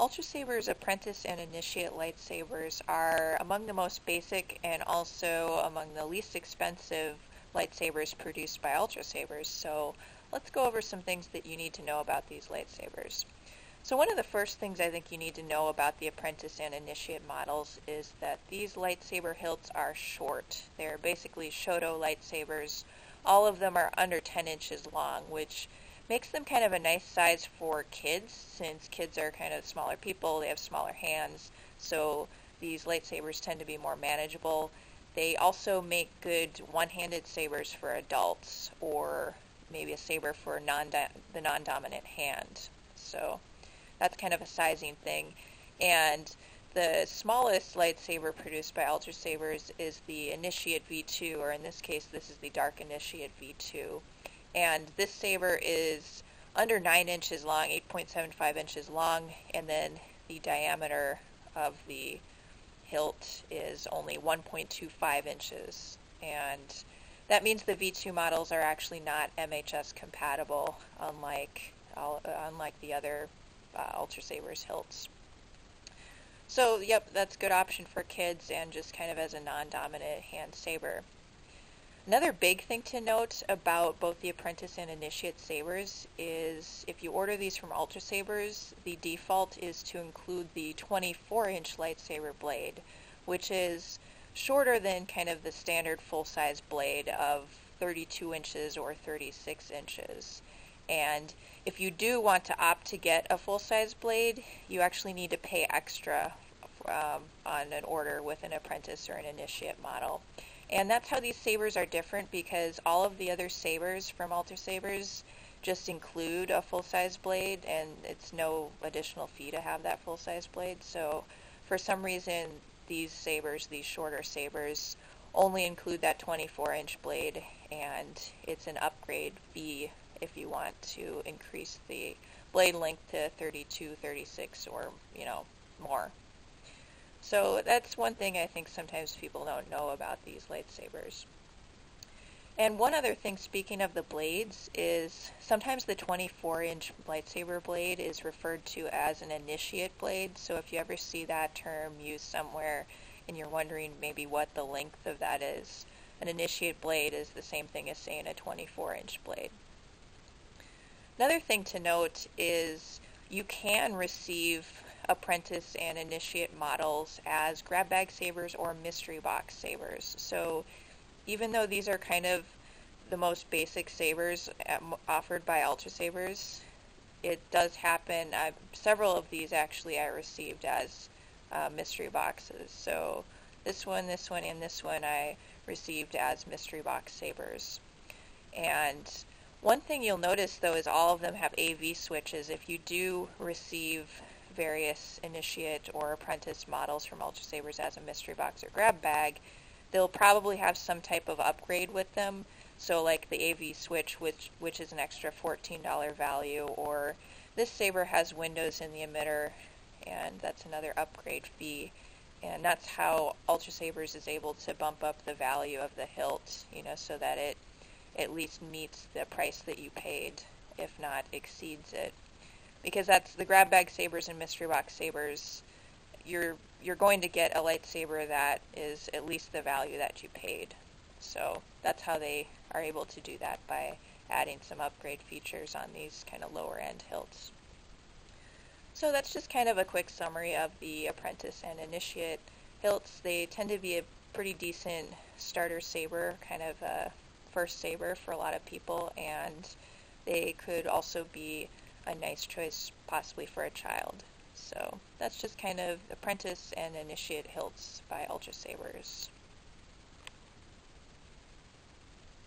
Ultrasabers Apprentice and Initiate lightsabers are among the most basic and also among the least expensive lightsabers produced by Ultrasabers. So let's go over some things that you need to know about these lightsabers. So one of the first things I think you need to know about the Apprentice and Initiate models is that these lightsaber hilts are short. They're basically Shoto lightsabers. All of them are under 10 inches long, which makes them kind of a nice size for kids, since kids are kind of smaller people, they have smaller hands, so these lightsabers tend to be more manageable. They also make good one-handed sabers for adults, or maybe a saber for the non-dominant hand. So that's kind of a sizing thing. And the smallest lightsaber produced by Ultrasabers is the Initiate V2, or in this case, this is the Dark Initiate V2. And this saber is under 9 inches long, 8.75 inches long, and then the diameter of the hilt is only 1.25 inches. And that means the V2 models are actually not MHS compatible, unlike the other Ultrasabers hilts. So, yep, that's a good option for kids and just kind of as a non-dominant hand saber. Another big thing to note about both the Apprentice and Initiate sabers is if you order these from Ultrasabers, the default is to include the 24-inch lightsaber blade, which is shorter than kind of the standard full-size blade of 32 inches or 36 inches. And if you do want to opt to get a full-size blade, you actually need to pay extra on an order with an Apprentice or an Initiate model. And that's how these sabers are different, because all of the other sabers from Ultrasabers just include a full-size blade, and it's no additional fee to have that full-size blade. So for some reason, these sabers, these shorter sabers, only include that 24-inch blade, and it's an upgrade fee if you want to increase the blade length to 32, 36, or, more. So that's one thing I think sometimes people don't know about these lightsabers. And one other thing, speaking of the blades, is sometimes the 24-inch lightsaber blade is referred to as an Initiate blade. So if you ever see that term used somewhere and you're wondering maybe what the length of that is, an Initiate blade is the same thing as saying a 24-inch blade. Another thing to note is you can receive Apprentice and Initiate models as grab bag sabers or mystery box sabers. So even though these are kind of the most basic sabers offered by Ultrasabers, it does happen. Several of these actually I received as mystery boxes. So this one, and this one I received as mystery box sabers. And one thing you'll notice though is all of them have AV switches. If you do receive various Initiate or Apprentice models from Ultrasabers as a mystery box or grab bag, they'll probably have some type of upgrade with them. So like the AV switch, which is an extra $14 value, or this saber has windows in the emitter, and that's another upgrade fee. And that's how Ultrasabers is able to bump up the value of the hilt, so that it at least meets the price that you paid, if not exceeds it. Because that's the grab bag sabers and mystery box sabers, you're going to get a lightsaber that is at least the value that you paid. So that's how they are able to do that, by adding some upgrade features on these kind of lower end hilts. So that's just kind of a quick summary of the Apprentice and Initiate hilts. They tend to be a pretty decent starter saber, kind of a first saber for a lot of people, and they could also be a nice choice possibly for a child. So that's just kind of Apprentice and Initiate hilts by Ultrasabers.